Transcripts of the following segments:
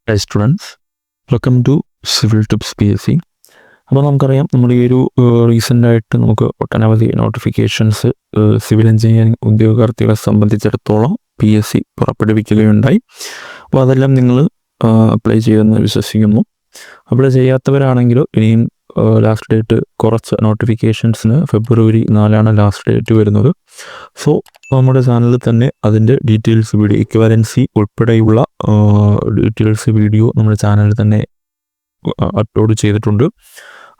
Hi students, welcome to Civil Tips PSC. അപ്പോൾ നമുക്കറിയാം, നമ്മൾ ഈ ഒരു റീസെൻ്റായിട്ട് നമുക്ക് ഒട്ടനവധി നോട്ടിഫിക്കേഷൻസ് സിവിൽ എഞ്ചിനീയറിംഗ് ഉദ്യോഗാർത്ഥികളെ സംബന്ധിച്ചിടത്തോളം PSC പുറപ്പെടുവിക്കുകയുണ്ടായി. അപ്പോൾ അതെല്ലാം നിങ്ങൾ അപ്ലൈ ചെയ്യുമെന്ന് വിശ്വസിക്കുന്നു. അപ്ലൈ ചെയ്യാത്തവരാണെങ്കിലും ഇനിയും ലാസ്റ്റ് ഡേറ്റ് കുറച്ച് നോട്ടിഫിക്കേഷൻസിന് ഫെബ്രുവരി 4 ലാസ്റ്റ് ഡേറ്റ് വരുന്നത്. സോ നമ്മുടെ ചാനലിൽ തന്നെ അതിൻ്റെ ഡീറ്റെയിൽസ് വീഡിയോ, ഇക്വാലൻസി ഉൾപ്പെടെയുള്ള ഡീറ്റെയിൽസ് വീഡിയോ നമ്മുടെ ചാനലിൽ തന്നെ അപ്ലോഡ് ചെയ്തിട്ടുണ്ട്.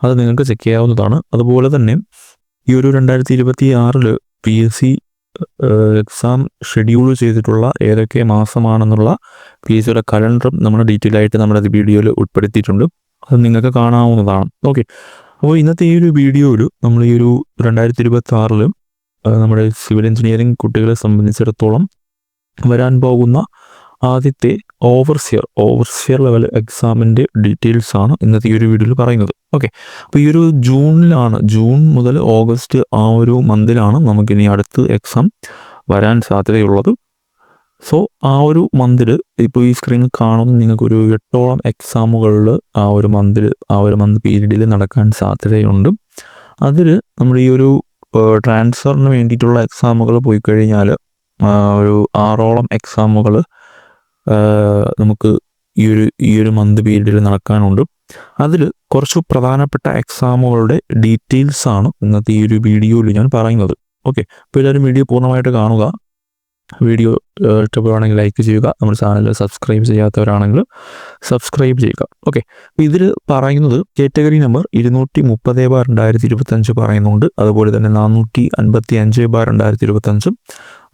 അത് നിങ്ങൾക്ക് ചെക്ക് ചെയ്യാവുന്നതാണ്. അതുപോലെ തന്നെ ഈ ഒരു 2026 PSC എക്സാം ഷെഡ്യൂൾ ചെയ്തിട്ടുള്ള ഏതൊക്കെ മാസമാണെന്നുള്ള PSCയുടെ കലണ്ടറും നമ്മൾ ഡീറ്റെയിൽ ആയിട്ട് നമ്മുടെ വീഡിയോയിൽ ഉൾപ്പെടുത്തിയിട്ടുണ്ട്. അത് നിങ്ങൾക്ക് കാണാവുന്നതാണ്. ഓക്കെ, അപ്പോൾ ഇന്നത്തെ ഈ ഒരു വീഡിയോയിൽ നമ്മൾ ഈ ഒരു 2026 നമ്മുടെ സിവിൽ എഞ്ചിനീയറിംഗ് കുട്ടികളെ സംബന്ധിച്ചിടത്തോളം വരാൻ പോകുന്ന ആദ്യത്തെ ഓവർസിയർ ലെവൽ എക്സാമിൻ്റെ ഡീറ്റെയിൽസ് ആണ് ഇന്നത്തെ ഈ ഒരു വീഡിയോയിൽ പറയുന്നത്. ഓക്കെ, അപ്പോൾ ഈ ഒരു ജൂൺ മുതൽ ഓഗസ്റ്റ് ആ ഒരു മന്തിലാണ് നമുക്കിനി അടുത്ത് എക്സാം വരാൻ സാധ്യതയുള്ളത്. സോ ആ ഒരു മന്തിൽ ഇപ്പോൾ ഈ സ്ക്രീനിൽ കാണുന്ന നിങ്ങൾക്കൊരു 8ഓളം എക്സാമുകളിൽ ആ ഒരു മന്ത് പീരീഡിൽ നടക്കാൻ സാധ്യതയുണ്ട്. അതിൽ നമ്മൾ ഈ ഒരു ട്രാൻസ്ഫറിന് വേണ്ടിയിട്ടുള്ള എക്സാമുകൾ പോയി കഴിഞ്ഞാൽ ഒരു 6ഓളം എക്സാമുകൾ നമുക്ക് ഈ ഒരു മന്ത് പീരീഡിൽ നടക്കാനുണ്ട്. അതിൽ കുറച്ച് പ്രധാനപ്പെട്ട എക്സാമുകളുടെ ഡീറ്റെയിൽസ് ആണ് ഇന്നത്തെ ഈ ഒരു വീഡിയോയിൽ ഞാൻ പറയുന്നത്. ഓക്കെ, അപ്പോൾ എല്ലാവരും വീഡിയോ പൂർണ്ണമായിട്ട് കാണുക. വീഡിയോ ഇഷ്ടപ്പെടുകയാണെങ്കിൽ ലൈക്ക് ചെയ്യുക. നമ്മുടെ ചാനൽ സബ്സ്ക്രൈബ് ചെയ്യാത്തവരാണെങ്കിൽ സബ്സ്ക്രൈബ് ചെയ്യുക. ഓക്കെ, അപ്പോൾ ഇതിൽ പറയുന്നത് കാറ്റഗറി നമ്പർ 230/2025 പറയുന്നുണ്ട്. അതുപോലെ തന്നെ 455/2025,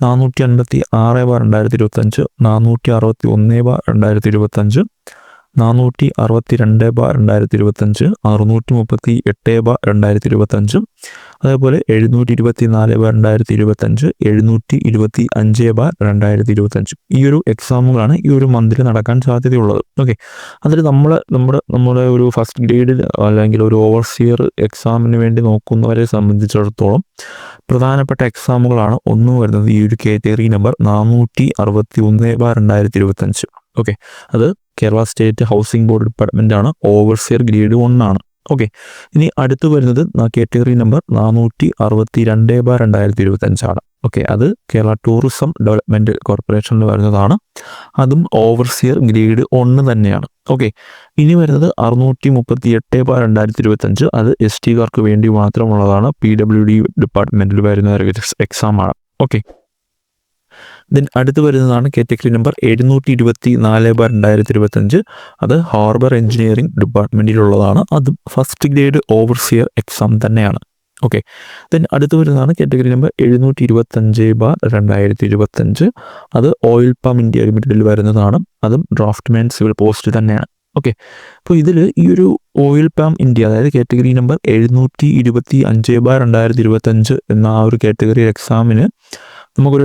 456/2025, 461/2025, 462/2025, 638/2025, അതേപോലെ 724/2025, 725/2025 ഈ ഒരു എക്സാമുകളാണ് ഈ ഒരു മന്തിൽ നടക്കാൻ സാധ്യതയുള്ളത്. ഓക്കെ, അതിൽ നമ്മുടെ ഒരു ഫസ്റ്റ് ഗ്രേഡിൽ അല്ലെങ്കിൽ ഒരു ഓവർസിയർ എക്സാമിന് വേണ്ടി നോക്കുന്നവരെ സംബന്ധിച്ചിടത്തോളം പ്രധാനപ്പെട്ട എക്സാമുകളാണ് ഒന്ന് വരുന്നത് ഈ ഒരു കാറ്റഗറി നമ്പർ 461/2025. ഓക്കെ, അത് Kerala state housing board department ആണ്. ഓവർസിയർ ഗ്രേഡ് 1 ആണ്. ഓക്കെ, ഇനി അടുത്ത് വരുന്നത് കാറ്റഗറി നമ്പർ 462/2025 ആണ്. ഓക്കെ, അത് കേരള ടൂറിസം ഡെവലപ്മെൻറ്റ് കോർപ്പറേഷനിൽ വരുന്നതാണ്. അതും ഓവർസിയർ ഗ്രേഡ് 1 തന്നെയാണ്. ഓക്കെ, ഇനി വരുന്നത് 638/2025, അത് ST-കാർക്ക് വേണ്ടി മാത്രമുള്ളതാണ്. PWD ഡിപ്പാർട്ട്മെൻറ്റിൽ വരുന്ന എക്സാമാണ്. ഓക്കെ, ദെൻ അടുത്ത് വരുന്നതാണ് കാറ്റഗറി നമ്പർ 724/2025, അത് ഹാർബർ എഞ്ചിനീയറിംഗ് ഡിപ്പാർട്ട്മെൻറ്റിലുള്ളതാണ്. അതും ഫസ്റ്റ് ഗ്രേഡ് ഓവർസിയർ എക്സാം തന്നെയാണ്. ഓക്കെ, ദെൻ അടുത്ത് വരുന്നതാണ് കാറ്റഗറി നമ്പർ 725/2025, അത് ഓയിൽ പാം ഇന്ത്യ ലിമിറ്റഡിൽ വരുന്നതാണ്. അതും ഡ്രാഫ്റ്റ്മാൻ സിവിൽ പോസ്റ്റ് തന്നെയാണ്. ഓക്കെ, അപ്പോൾ ഇതിൽ ഈ ഒരു ഓയിൽ പാം ഇന്ത്യ, അതായത് കാറ്റഗറി നമ്പർ 725/2025 എന്ന ആ ഒരു കാറ്റഗറി എക്സാമിന് നമുക്കൊരു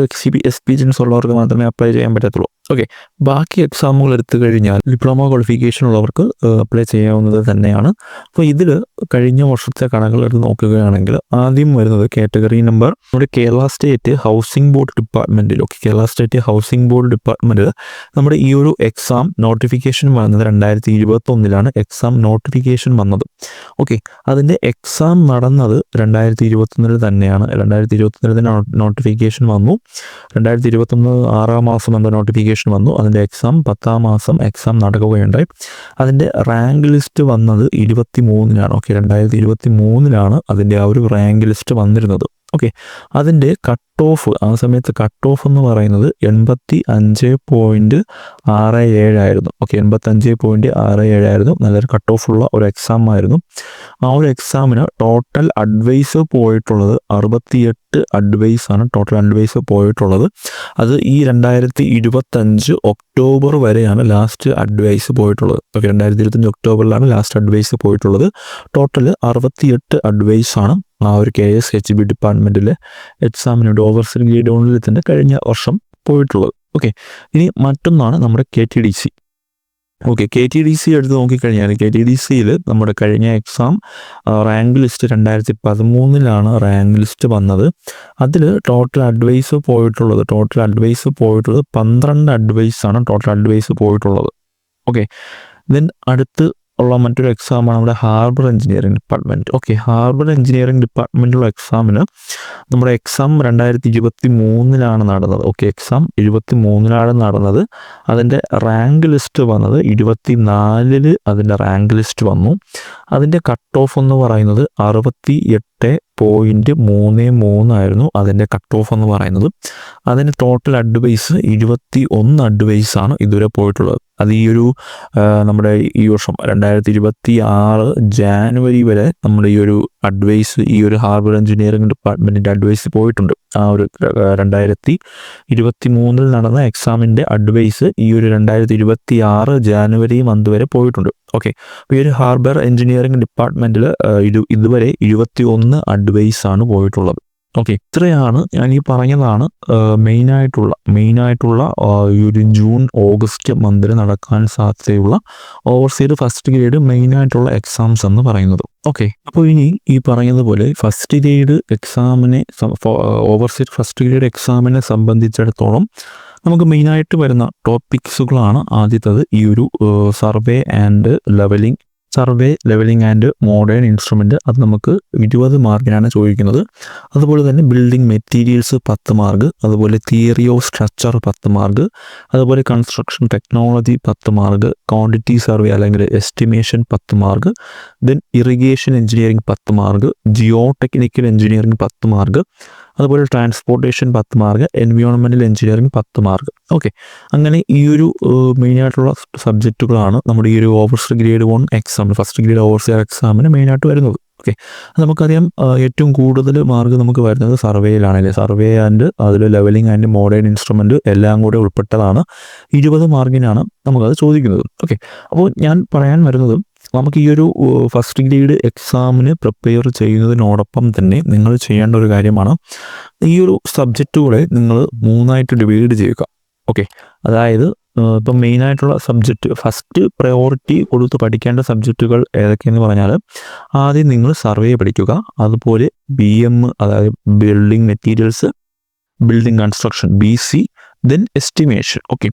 എക്സ്പീരിയൻസ് ഉള്ളവർക്ക് മാത്രമേ അപ്ലൈ ചെയ്യാൻ പറ്റത്തുള്ളൂ. ഓക്കെ, ബാക്കി എക്സാമുകൾ എടുത്തു കഴിഞ്ഞാൽ ഡിപ്ലോമ ക്വാളിഫിക്കേഷൻ ഉള്ളവർക്ക് അപ്ലൈ ചെയ്യാവുന്നത് തന്നെയാണ്. അപ്പോൾ ഇതിൽ കഴിഞ്ഞ വർഷത്തെ കണക്കുകൾ എടുത്ത് നോക്കുകയാണെങ്കിൽ ആദ്യം വരുന്നത് കാറ്റഗറി നമ്പർ നമ്മുടെ കേരള സ്റ്റേറ്റ് ഹൗസിംഗ് ബോർഡ് ഡിപ്പാർട്ട്മെൻറ്റിൽ. Okay, Kerala state housing board ഡിപ്പാർട്ട്മെൻറ്റിൽ നമ്മുടെ ഈ ഒരു എക്സാം നോട്ടിഫിക്കേഷൻ വന്നത് 2021 എക്സാം നോട്ടിഫിക്കേഷൻ വന്നത്. ഓക്കെ, അതിൻ്റെ എക്സാം നടന്നത് 2021 തന്നെയാണ്. 2021 തന്നെ നോട്ടിഫിക്കേഷൻ വന്നു. 2021 6 മാസം എന്ന നോട്ടിഫിക്കേഷൻ വന്നു. അതിൻ്റെ എക്സാം 10 മാസം എക്സാം നടക്കുകയുണ്ടായി. അതിൻ്റെ റാങ്ക് ലിസ്റ്റ് വന്നത് 23 ഓക്കെ, 2023 അതിൻ്റെ ആ ഒരു റാങ്ക് ലിസ്റ്റ് വന്നിരുന്നത്. ഓക്കെ, അതിൻ്റെ കട്ട് ഓഫ്, ആ സമയത്ത് കട്ട് ഓഫ് എന്ന് പറയുന്നത് 85.67 ആയിരുന്നു. ഓക്കെ, 85.67 ആയിരുന്നു. നല്ലൊരു കട്ട് ഓഫ് ഉള്ള ഒരു എക്സാം ആയിരുന്നു. ആ ഒരു എക്സാമിന് ടോട്ടൽ അഡ്വൈസ് പോയിട്ടുള്ളത് 68 അഡ്വൈസാണ് ടോട്ടൽ അഡ്വൈസ് പോയിട്ടുള്ളത്. അത് ഈ 2025 ഒക്ടോബർ വരെയാണ് ലാസ്റ്റ് അഡ്വൈസ് പോയിട്ടുള്ളത്. ഓക്കെ, 2025 ഒക്ടോബറിലാണ് ലാസ്റ്റ് അഡ്വൈസ് പോയിട്ടുള്ളത്. ടോട്ടൽ 68 അഡ്വൈസാണ് ആ ഒരു KSHB ഡിപ്പാർട്ട്മെൻറ്റിലെ എക്സാമിനുണ്ട്. ഓവർസിയർ ഗ്രേഡ് 1 തന്നെ കഴിഞ്ഞ വർഷം പോയിട്ടുള്ളത്. ഓക്കെ, ഇനി മറ്റൊന്നാണ് നമ്മുടെ KTDC. ഓക്കെ, KTDC എടുത്ത് നോക്കിക്കഴിഞ്ഞാൽ KTDCയിൽ നമ്മുടെ കഴിഞ്ഞ exam rank list 2013 rank list വന്നത്. അതിൽ ടോട്ടൽ അഡ്വൈസ് പോയിട്ടുള്ളത് 12 അഡ്വൈസാണ് ടോട്ടൽ അഡ്വൈസ് പോയിട്ടുള്ളത്. ഓക്കെ. ദെൻ അടുത്ത് ഉള്ള മറ്റൊരു എക്സാമാണ് നമ്മുടെ harbour engineering department. Okay, harbour engineering ഡിപ്പാർട്ട്മെൻറ്റിലുള്ള എക്സാമിന് നമ്മുടെ എക്സാം 2023 നടന്നത്. ഓക്കെ, എക്സാം 2023 നടന്നത്. അതിൻ്റെ റാങ്ക് ലിസ്റ്റ് വന്നത് 2024 അതിൻ്റെ റാങ്ക് ലിസ്റ്റ് വന്നു. അതിൻ്റെ കട്ട് ഓഫ് എന്ന് പറയുന്നത് 68.33 ആയിരുന്നു അതിൻ്റെ കട്ട് ഓഫ് എന്ന് പറയുന്നത്. അതിൻ്റെ ടോട്ടൽ അഡ്വൈസ് 21 അഡ്വൈസാണ് ഇതുവരെ പോയിട്ടുള്ളത്. അത് ഈ ഒരു നമ്മുടെ ഈ വർഷം 2026 ജാനുവരി വരെ നമ്മുടെ ഈ ഒരു അഡ്വൈസ്, ഈ ഒരു ഹാർബർ എഞ്ചിനീയറിംഗ് ഡിപ്പാർട്ട്മെൻറ്റിൻ്റെ അഡ്വൈസ് പോയിട്ടുണ്ട്. ആ ഒരു 2023 നടന്ന എക്സാമിൻ്റെ അഡ്വൈസ് ഈ ഒരു 2026 ജാനുവരി മന്ത് വരെ പോയിട്ടുണ്ട്. ഓക്കെ, അപ്പോൾ ഈ ഒരു ഹാർബർ എഞ്ചിനീയറിംഗ് ഡിപ്പാർട്ട്മെൻറ്റിൽ ഇതുവരെ 21 അഡ്വൈസാണ് പോയിട്ടുള്ളത്. ഓക്കെ, ഇത്രയാണ് ഞാൻ ഈ പറഞ്ഞതാണ് മെയിനായിട്ടുള്ള ഈ ഒരു ജൂൺ ഓഗസ്റ്റ് മന്തിൽ നടക്കാൻ സാധ്യതയുള്ള ഓവർസീഡ് ഫസ്റ്റ് ഗ്രേഡ് മെയിനായിട്ടുള്ള എക്സാംസ് എന്ന് പറയുന്നത്. ഓക്കെ, അപ്പോൾ ഇനി ഈ പറയുന്നതുപോലെ ഫസ്റ്റ് ഗ്രേഡ് എക്സാമിനെ ഓവർസീഡ് ഫസ്റ്റ് ഗ്രേഡ് എക്സാമിനെ സംബന്ധിച്ചിടത്തോളം നമുക്ക് മെയിനായിട്ട് വരുന്ന ടോപ്പിക്സുകളാണ്. ആദ്യത്തത് ഈ ഒരു survey levelling and modern instrument. അത് നമുക്ക് 20 മാർക്കിനാണ് ചോദിക്കുന്നത്. അതുപോലെ തന്നെ ബിൽഡിംഗ് മെറ്റീരിയൽസ് 10 മാർക്ക്, അതുപോലെ തിയറി ഓഫ് സ്ട്രക്ചർ 10 മാർക്ക്, അതുപോലെ construction technology 10 mark, quantity survey അല്ലെങ്കിൽ estimation 10 mark, then irrigation engineering 10 mark, Jio technical engineering 10 mark, അതുപോലെ transportation 10 mark, environmental engineering 10 mark. Okay, അങ്ങനെ ഈ ഒരു മെയിനായിട്ടുള്ള സബ്ജക്റ്റുകളാണ് നമ്മുടെ ഈ ഒരു ഓവർസീഡ് ഗ്രേഡ് 1 എക്സാമിന്, ഫസ്റ്റ് ഗ്രേഡ് ഓവർസീഡ് എക്സാമിന് മെയിനായിട്ട് വരുന്നത്. ഓക്കെ, നമുക്കറിയാം ഏറ്റവും കൂടുതൽ മാർക്ക് നമുക്ക് വരുന്നത് സർവേയിലാണല്ലേ. സർവേ ആൻഡ് അതിൽ ലെവലിംഗ് ആൻഡ് മോഡേൺ ഇൻസ്ട്രുമെൻ്റ് എല്ലാം കൂടെ ഉൾപ്പെട്ടതാണ്. 20 മാർക്കിനാണ് നമുക്കത് ചോദിക്കുന്നത്. ഓക്കെ, അപ്പോൾ ഞാൻ പറയാൻ വരുന്നത് നമുക്ക് ഈ ഒരു ഫസ്റ്റ് ഗ്രേഡ് എക്സാമിന് പ്രിപ്പയർ ചെയ്യുന്നതിനോടൊപ്പം തന്നെ നിങ്ങൾ ചെയ്യേണ്ട ഒരു കാര്യമാണ് ഈ ഒരു സബ്ജക്റ്റുകളെ നിങ്ങൾ 3ആയിട്ട് ഡിവൈഡ് ചെയ്യുക. ഓക്കെ, അതായത് ഇപ്പം മെയിനായിട്ടുള്ള സബ്ജക്റ്റ് ഫസ്റ്റ് പ്രയോറിറ്റി കൊടുത്ത് പഠിക്കേണ്ട സബ്ജക്റ്റുകൾ ഏതൊക്കെയെന്ന് പറഞ്ഞാൽ, ആദ്യം നിങ്ങൾ സർവേ പഠിക്കുക, അതുപോലെ BM അതായത് building materials, building construction BC, then estimation. Okay,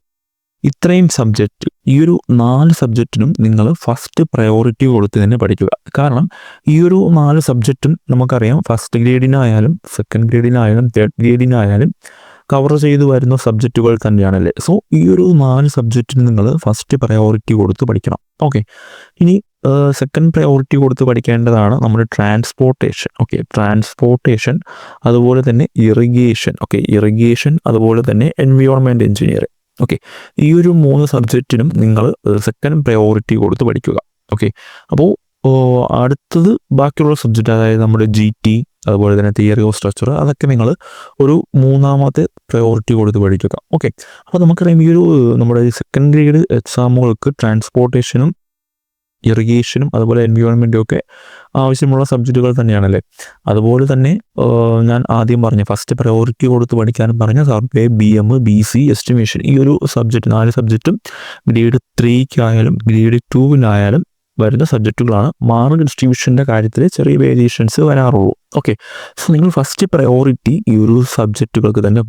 ഇത്രയും സബ്ജക്റ്റ്, ഈ ഒരു 4 സബ്ജക്റ്റിനും നിങ്ങൾ ഫസ്റ്റ് പ്രയോറിറ്റി കൊടുത്ത് തന്നെ പഠിക്കുക. കാരണം ഈ ഒരു 4 സബ്ജക്റ്റും നമുക്കറിയാം ഫസ്റ്റ് ഗ്രേഡിനായാലും സെക്കൻഡ് ഗ്രേഡിനായാലും തേർഡ് ഗ്രേഡിനായാലും കവർ ചെയ്തു വരുന്ന സബ്ജക്റ്റുകൾ തന്നെയാണല്ലേ. സോ ഈ ഒരു 4 സബ്ജക്റ്റിന് നിങ്ങൾ ഫസ്റ്റ് പ്രയോറിറ്റി കൊടുത്ത് പഠിക്കണം. ഓക്കെ, ഇനി സെക്കൻഡ് പ്രയോറിറ്റി കൊടുത്ത് പഠിക്കേണ്ടതാണ് നമ്മുടെ ട്രാൻസ്പോർട്ടേഷൻ. ഓക്കെ, ട്രാൻസ്പോർട്ടേഷൻ, അതുപോലെ തന്നെ ഇറിഗേഷൻ, അതുപോലെ തന്നെ എൻവയോൺമെൻറ്റ് എഞ്ചിനീയറിംഗ്. ഓക്കെ, ഈ ഒരു 3 സബ്ജക്റ്റിനും നിങ്ങൾ സെക്കൻഡ് പ്രയോറിറ്റി കൊടുത്ത് പഠിക്കുക. ഓക്കെ, അപ്പോൾ അടുത്തത് ബാക്കിയുള്ള സബ്ജക്റ്റ്, അതായത് നമ്മുടെ GT, അതുപോലെ തന്നെ തിയറി ഓഫ് സ്ട്രക്ചർ, അതൊക്കെ നിങ്ങൾ ഒരു 3ാമത്തെ പ്രയോറിറ്റി കൊടുത്ത് പഠിക്കുക. ഓക്കെ, അപ്പോൾ നമുക്കറിയാം ഈ ഒരു നമ്മുടെ സെക്കൻഡ് ഗ്രേഡ് എക്സാമുകൾക്ക് ട്രാൻസ്പോർട്ടേഷനും ഇറിഗേഷനും അതുപോലെ എൻവയോൺമെൻറ്റും ഒക്കെ ആവശ്യമുള്ള സബ്ജക്റ്റുകൾ തന്നെയാണല്ലേ. അതുപോലെ തന്നെ ഞാൻ ആദ്യം പറഞ്ഞ ഫസ്റ്റ് പ്രയോറിറ്റി കൊടുത്ത് പഠിക്കാനും പറഞ്ഞ സർവേ, BM, BC, എസ്റ്റിമേഷൻ, ഈ ഒരു സബ്ജക്റ്റ് 4 സബ്ജക്റ്റും ഗ്രേഡ് 3-ക്കായാലും ഗ്രേഡ് 2-നായാലും വരുന്ന സബ്ജക്റ്റുകളാണ്. മാർക്ക് ഡിസ്ട്രിബ്യൂഷൻ്റെ കാര്യത്തിൽ ചെറിയ വേരിയേഷൻസ് വരാറുള്ളൂ. ഓക്കെ, സോ നിങ്ങൾ ഫസ്റ്റ് പ്രയോറിറ്റി ഈ ഒരു സബ്ജക്റ്റുകൾക്ക് തന്നെ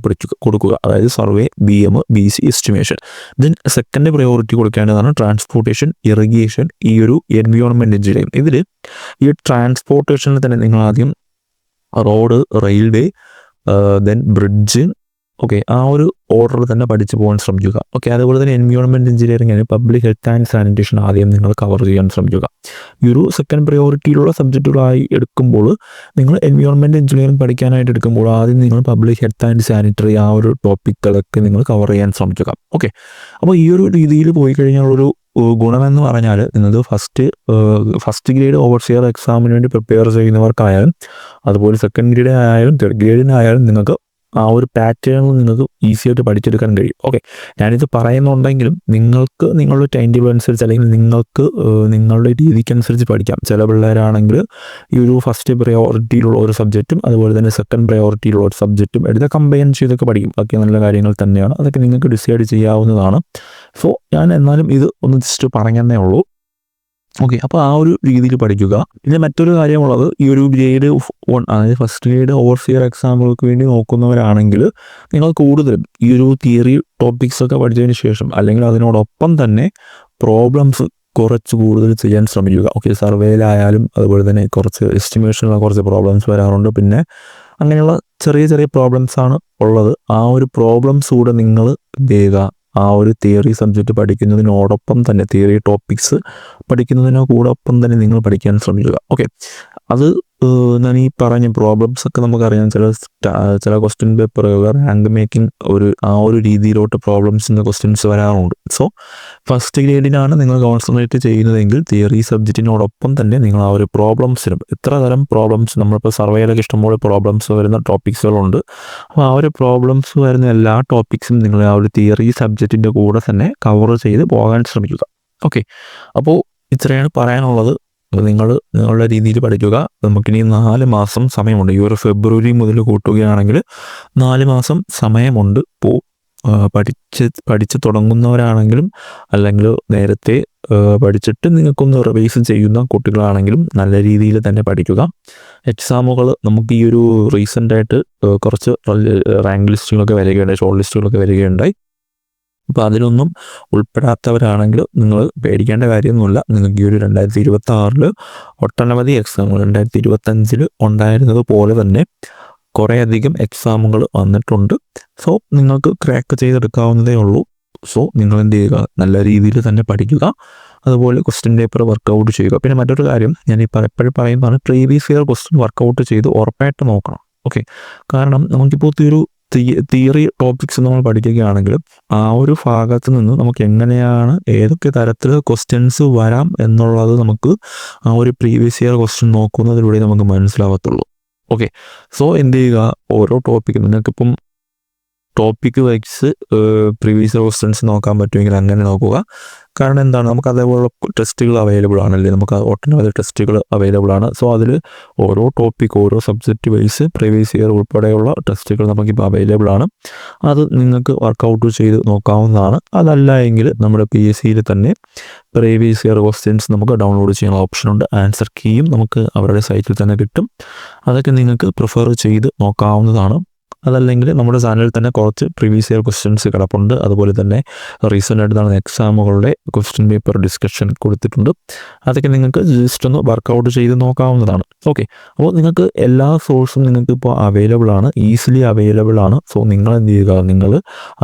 കൊടുക്കുക, അതായത് survey, BM, BC, estimation. Then second priority കൊടുക്കേണ്ടതാണ് ട്രാൻസ്പോർട്ടേഷൻ, ഇറിഗേഷൻ, ഈ ഒരു എൻവയോൺമെൻറ്റ് എഞ്ചിനീയറിംഗ്. ഇതിൽ ഈ ട്രാൻസ്പോർട്ടേഷനിൽ തന്നെ നിങ്ങൾ ആദ്യം road, railway, then bridge, okay, ആ ഒരു ഓർഡറിൽ തന്നെ പഠിച്ചു പോകാൻ ശ്രമിക്കുക. ഓക്കെ, അതുപോലെ തന്നെ environment engineering, public health and sanitation ആദ്യം നിങ്ങൾ കവർ ചെയ്യാൻ ശ്രമിക്കുക. ഈ ഒരു സെക്കൻഡ് പ്രയോറിറ്റിയിലുള്ള സബ്ജക്റ്റുകളായി എടുക്കുമ്പോൾ, നിങ്ങൾ എൻവയോൺമെൻറ്റ് എഞ്ചിനീയറിംഗ് പഠിക്കാനായിട്ട് എടുക്കുമ്പോൾ ആദ്യം നിങ്ങൾ പബ്ലിക് ഹെൽത്ത് ആൻഡ് സാനിറ്ററി ആ ഒരു ടോപ്പിക്കുകളൊക്കെ നിങ്ങൾ കവർ ചെയ്യാൻ ശ്രമിക്കുക. ഓക്കെ, അപ്പോൾ ഈ ഒരു രീതിയിൽ പോയി കഴിഞ്ഞാൽ ഗുണമെന്ന് പറഞ്ഞാൽ നിങ്ങൾക്ക് ഫസ്റ്റ് ഗ്രേഡ് ഓവർസിയർ എക്സാമിന് വേണ്ടി പ്രിപ്പയർ ചെയ്യുന്നവർക്കായാലും, അതുപോലെ സെക്കൻഡ് ഗ്രേഡ് ആയാലും തേർഡ് ഗ്രേഡിനായാലും നിങ്ങൾക്ക് ആ ഒരു പാറ്റേൺ നിങ്ങൾക്ക് ഈസി ആയിട്ട് പഠിച്ചെടുക്കാൻ കഴിയും. ഓക്കെ, ഞാനിത് പറയുന്നുണ്ടെങ്കിലും നിങ്ങൾക്ക് നിങ്ങളുടെ ടൈം ടേബിൾ അനുസരിച്ച് അല്ലെങ്കിൽ നിങ്ങൾക്ക് നിങ്ങളുടെ രീതിക്കനുസരിച്ച് പഠിക്കാം. ചില പിള്ളേരാണെങ്കിൽ ഈ ഒരു ഫസ്റ്റ് പ്രയോറിറ്റിയിലുള്ള ഒരു സബ്ജക്റ്റും അതുപോലെ തന്നെ സെക്കൻഡ് പ്രയോറിറ്റിയിലുള്ള ഒരു സബ്ജക്റ്റും എടുത്ത് കമ്പൈൻ ചെയ്തൊക്കെ പഠിക്കും. അതൊക്കെ നല്ല കാര്യങ്ങൾ തന്നെയാണ്. അതൊക്കെ നിങ്ങൾക്ക് ഡിസൈഡ് ചെയ്യാവുന്നതാണ്. സോ ഞാൻ എന്നാലും ഇത് ഒന്ന് ജസ്റ്റ് പറഞ്ഞതേ ഉള്ളൂ. ഓക്കെ, അപ്പോൾ ആ ഒരു രീതിയിൽ പഠിക്കുക. പിന്നെ മറ്റൊരു കാര്യമുള്ളത്, ഈ ഒരു ഗ്രേഡ് 1 അതായത് ഫസ്റ്റ് ഗ്രേഡ് ഓവർസിയർ എക്സാമുകൾക്ക് വേണ്ടി നോക്കുന്നവരാണെങ്കിൽ നിങ്ങൾ കൂടുതലും ഈ ഒരു തിയറി ടോപ്പിക്സ് ഒക്കെ പഠിച്ചതിന് ശേഷം അല്ലെങ്കിൽ അതിനോടൊപ്പം തന്നെ പ്രോബ്ലംസ് കുറച്ച് കൂടുതൽ ചെയ്യാൻ ശ്രമിക്കുക. ഓക്കെ, സർവേയിലായാലും അതുപോലെ തന്നെ കുറച്ച് എസ്റ്റിമേഷനുള്ള കുറച്ച് പ്രോബ്ലംസ് വരാറുണ്ട്. പിന്നെ അങ്ങനെയുള്ള ചെറിയ ചെറിയ പ്രോബ്ലംസാണ് ഉള്ളത്. ആ ഒരു പ്രോബ്ലംസ് കൂടെ നിങ്ങൾ എന്ത് ചെയ്യുക, ആ ഒരു തിയറി സബ്ജക്റ്റ് പഠിക്കുന്നതിനോടൊപ്പം തന്നെ തിയറി ടോപ്പിക്സ് പഠിക്കുന്നതിനോടൊപ്പം തന്നെ നിങ്ങൾ പഠിക്കാൻ ശ്രമിക്കുക. ഓക്കെ, അത് ഞാൻ ഈ പറഞ്ഞ പ്രോബ്ലംസ് ഒക്കെ നമുക്കറിയാം. ചില ക്വസ്റ്റ്യൻ പേപ്പറുകൾ റാങ്ക് മേക്കിംഗ് ആ ഒരു രീതിയിലോട്ട് പ്രോബ്ലംസിൻ്റെ ക്വസ്റ്റ്യൻസ് വരാറുണ്ട്. സോ ഫസ്റ്റ് ഗ്രേഡിനാണ് നിങ്ങൾ കോൺസെൻട്രേറ്റ് ചെയ്യുന്നതെങ്കിൽ തിയറി സബ്ജക്റ്റിനോടൊപ്പം തന്നെ നിങ്ങൾ ആ ഒരു പ്രോബ്ലംസിനും, എത്ര തരം പ്രോബ്ലംസ് നമ്മളിപ്പോൾ സർവേയിലൊക്കെ ഇഷ്ടംപോലെ പ്രോബ്ലംസ് വരുന്ന ടോപ്പിക്സുകളുണ്ട്. അപ്പോൾ ആ ഒരു പ്രോബ്ലംസ് വരുന്ന എല്ലാ ടോപ്പിക്സും നിങ്ങൾ ആ ഒരു തിയറി സബ്ജക്റ്റിൻ്റെ കൂടെ തന്നെ കവർ ചെയ്ത് പോകാൻ ശ്രമിക്കുക. ഓക്കെ, അപ്പോൾ ഇത്രയാണ് പറയാനുള്ളത്. നിങ്ങളുടെ രീതിയിൽ പഠിക്കുക. നമുക്കിനി 4 മാസം സമയമുണ്ട്. ഈ ഒരു ഫെബ്രുവരി മുതൽ കൂട്ടുകയാണെങ്കിൽ 4 മാസം സമയമുണ്ട്. ഇപ്പോൾ പഠിച്ച് തുടങ്ങുന്നവരാണെങ്കിലും അല്ലെങ്കിൽ നേരത്തെ പഠിച്ചിട്ട് നിങ്ങൾക്കൊന്ന് റിവൈസ് ചെയ്യുന്ന കുട്ടികളാണെങ്കിലും നല്ല രീതിയിൽ തന്നെ പഠിക്കുക. എക്സാമുകൾ നമുക്ക് ഈ ഒരു റീസെൻ്റായിട്ട് കുറച്ച് റാങ്ക് ലിസ്റ്റുകളൊക്കെ വരികയുണ്ടായി, ഷോർട്ട് ലിസ്റ്റുകളൊക്കെ വരികയുണ്ടായി. അപ്പോൾ അതിലൊന്നും ഉൾപ്പെടാത്തവരാണെങ്കിൽ നിങ്ങൾ പേടിക്കേണ്ട കാര്യമൊന്നുമില്ല. നിങ്ങൾക്ക് ഈ ഒരു 2026 ഒട്ടനവധി എക്സാമുകൾ 2025 ഉണ്ടായിരുന്നത് പോലെ തന്നെ കുറേയധികം എക്സാമുകൾ വന്നിട്ടുണ്ട്. സോ നിങ്ങൾക്ക് ക്രാക്ക് ചെയ്തെടുക്കാവുന്നതേ ഉള്ളൂ. സോ നിങ്ങൾ എന്ത് ചെയ്യുക, നല്ല രീതിയിൽ തന്നെ പഠിക്കുക. അതുപോലെ ക്വസ്റ്റ്യൻ പേപ്പർ വർക്കൗട്ട് ചെയ്യുക. പിന്നെ മറ്റൊരു കാര്യം ഞാൻ എപ്പോഴും പറയുന്നതാണ്, പ്രീവിയസ് ഇയർ ക്വസ്റ്റ്യൻ വർക്കൗട്ട് ചെയ്ത് ഉറപ്പായിട്ട് നോക്കണം. ഓക്കെ, കാരണം നമുക്കിപ്പോൾ ഒരു തിയറി ടോപ്പിക്സ് നമ്മൾ പഠിക്കുകയാണെങ്കിൽ ആ ഒരു ഭാഗത്ത് നിന്ന് നമുക്ക് എങ്ങനെയാണ് ഏതൊക്കെ തരത്തിൽ ക്വസ്റ്റ്യൻസ് വരാം എന്നുള്ളത് നമുക്ക് ആ ഒരു പ്രീവിയസ് ഇയർ ക്വസ്റ്റ്യൻ നോക്കുന്നതിലൂടെ നമുക്ക് മനസ്സിലാവത്തുള്ളൂ. ഓക്കെ, സോ എന്ത് ചെയ്യുക, ഓരോ ടോപ്പിക്ക് നിങ്ങൾക്കിപ്പം topic wise previous year questions നോക്കാൻ പറ്റുമെങ്കിൽ അങ്ങനെ നോക്കുക. കാരണം എന്താണ്, നമുക്ക് അതേപോലെ ടെസ്റ്റുകൾ അവൈലബിൾ ആണല്ലേ, നമുക്ക് ഒട്ടനവധി ടെസ്റ്റുകൾ അവൈലബിൾ ആണ്. സോ അതിൽ ഓരോ ടോപ്പിക് ഓരോ സബ്ജക്റ്റ് വൈസ് പ്രീവിയസ് ഇയർ ഉൾപ്പെടെയുള്ള ടെസ്റ്റുകൾ നമുക്കിപ്പോൾ അവൈലബിൾ ആണ്. അത് നിങ്ങൾക്ക് വർക്കൗട്ട് ചെയ്ത് നോക്കാവുന്നതാണ്. അതല്ല എങ്കിൽ നമ്മുടെ PSCയിൽ തന്നെ പ്രീവിയസ് ഇയർ ക്വസ്റ്റ്യൻസ് നമുക്ക് ഡൗൺലോഡ് ചെയ്യാനുള്ള ഓപ്ഷനുണ്ട്. ആൻസർ കീയും നമുക്ക് അവരുടെ സൈറ്റിൽ തന്നെ കിട്ടും. അതൊക്കെ നിങ്ങൾക്ക് പ്രിഫർ ചെയ്ത് നോക്കാവുന്നതാണ്. അതല്ലെങ്കിൽ നമ്മുടെ ചാനലിൽ തന്നെ കുറച്ച് പ്രീവിയസ് ഇയർ ക്വസ്റ്റ്യൻസ് കിടപ്പുണ്ട്. അതുപോലെ തന്നെ റീസെൻ്റ് ആയിട്ട് നടന്ന എക്സാമുകളുടെ ക്വസ്റ്റ്യൻ പേപ്പർ ഡിസ്കഷൻ കൊടുത്തിട്ടുണ്ട്. അതൊക്കെ നിങ്ങൾക്ക് ജസ്റ്റ് ഒന്ന് വർക്കൗട്ട് ചെയ്ത് നോക്കാവുന്നതാണ്. ഓക്കെ, അപ്പോൾ നിങ്ങൾക്ക് എല്ലാ സോഴ്സും നിങ്ങൾക്ക് ഇപ്പോൾ അവൈലബിൾ ആണ്, ഈസിലി അവൈലബിൾ ആണ്. സോ നിങ്ങൾ എന്ത് ചെയ്യുക, നിങ്ങൾ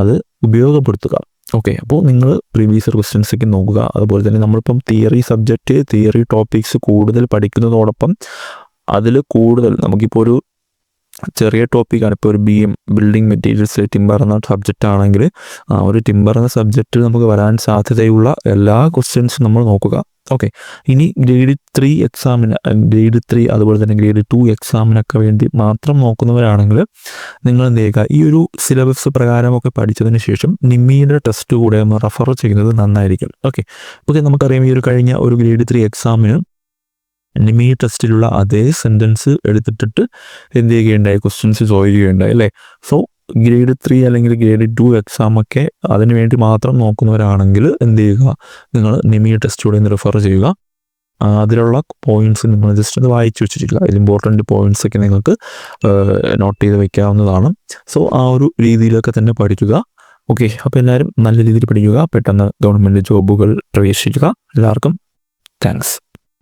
അത് ഉപയോഗപ്പെടുത്തുക. ഓക്കെ, അപ്പോൾ നിങ്ങൾ പ്രീവിയസ് ഇയർ ക്വസ്റ്റ്യൻസൊക്കെ നോക്കുക. അതുപോലെ തന്നെ നമ്മളിപ്പം തിയറി ടോപ്പിക്സ് കൂടുതൽ പഠിക്കുന്നതോടൊപ്പം അതിൽ കൂടുതൽ നമുക്കിപ്പോൾ ഒരു ചെറിയ ടോപ്പിക്കാണ്. ഇപ്പോൾ ഒരു BM ബിൽഡിംഗ് മെറ്റീരിയൽസ് ടിമ്പർ എന്ന സബ്ജക്റ്റ് ആണെങ്കിൽ ആ ഒരു ടിമ്പർ എന്ന സബ്ജക്റ്റിൽ നമുക്ക് വരാൻ സാധ്യതയുള്ള എല്ലാ ക്വസ്റ്റ്യൻസും നമ്മൾ നോക്കുക. ഓക്കെ, ഇനി ഗ്രേഡ് 3 എക്സാമിന്, ഗ്രേഡ് 3 അതുപോലെ തന്നെ ഗ്രേഡ് 2 എക്സാമിനൊക്കെ വേണ്ടി മാത്രം നോക്കുന്നവരാണെങ്കിൽ നിങ്ങൾ എന്ത് ചെയ്യുക, ഈ ഒരു സിലബസ് പ്രകാരമൊക്കെ പഠിച്ചതിന് ശേഷം നിമ്മിയുടെ ടെസ്റ്റ് കൂടെ ഒന്ന് റെഫർ ചെയ്യുന്നത് നന്നായിരിക്കും. ഓക്കെ, നമുക്കറിയാം ഈ ഒരു കഴിഞ്ഞ ഒരു ഗ്രേഡ് 3 എക്സാമിന് നിമി ടെസ്റ്റിലുള്ള അതേ സെൻറ്റൻസ് എടുത്തിട്ട് എന്ത് ചെയ്യുകയുണ്ടായി, ക്വസ്റ്റ്യൻസ് ചോദിക്കുകയുണ്ടായി അല്ലേ. സോ ഗ്രേഡ് 3 അല്ലെങ്കിൽ ഗ്രേഡ് 2 എക്സാമൊക്കെ അതിന് വേണ്ടി മാത്രം നോക്കുന്നവരാണെങ്കിൽ എന്ത് ചെയ്യുക, നിങ്ങൾ നിമി ടെസ്റ്റിലൂടെ ഒന്ന് റെഫർ ചെയ്യുക. അതിലുള്ള പോയിൻറ്റ്സ് നിങ്ങൾ ജസ്റ്റ് ഒന്ന് വായിച്ചു വെച്ചിട്ടില്ല, അതിൽ ഇമ്പോർട്ടൻറ്റ് പോയിൻറ്റ്സ് ഒക്കെ നിങ്ങൾക്ക് നോട്ട് ചെയ്ത് വയ്ക്കാവുന്നതാണ്. സോ ആ ഒരു രീതിയിലൊക്കെ തന്നെ പഠിക്കുക. ഓക്കെ, അപ്പോൾ എല്ലാവരും നല്ല രീതിയിൽ പഠിക്കുക, പെട്ടെന്ന് ഗവൺമെൻറ് ജോബുകൾ പ്രവേശിക്കുക. എല്ലാവർക്കും താങ്ക്സ്.